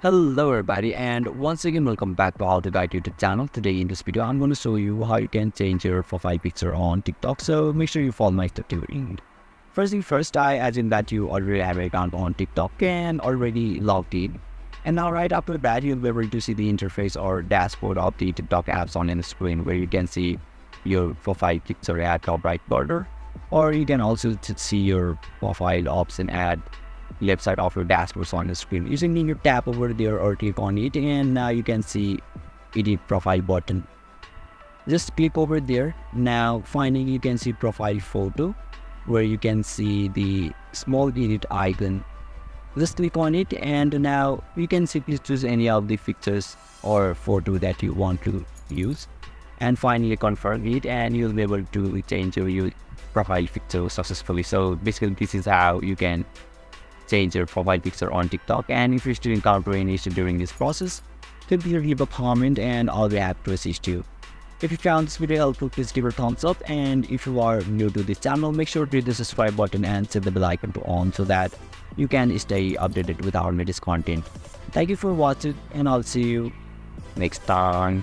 Hello everybody, and once again welcome back to How to Guide YouTube channel. Today in this video I'm going to show you how you can change your profile picture on TikTok, so make sure you follow my step to the end. First thing first, I assume that you already have an account on TikTok and already logged in. And now right after that you'll be able to see the interface or dashboard of the TikTok apps on the screen, where you can see your profile picture at top right corner, or you can also see your profile option at left side of your dashboard on the screen. You simply need to tap over there or click on it, and now you can see edit profile button. Just click over there. Now finally you can see profile photo, where you can see the small edit icon. Just click on it, and now you can simply choose any of the pictures or photo that you want to use, and finally confirm it, and you'll be able to change your profile picture successfully. So basically this is how you can change your profile picture on TikTok. And if you still encounter any issue during this process, feel free to leave a comment and I'll be happy to assist you. If you found this video helpful, please give it a thumbs up, and if you are new to this channel, make sure to hit the subscribe button and set the bell icon to on so that you can stay updated with our latest content. Thank you for watching, and I'll see you next time.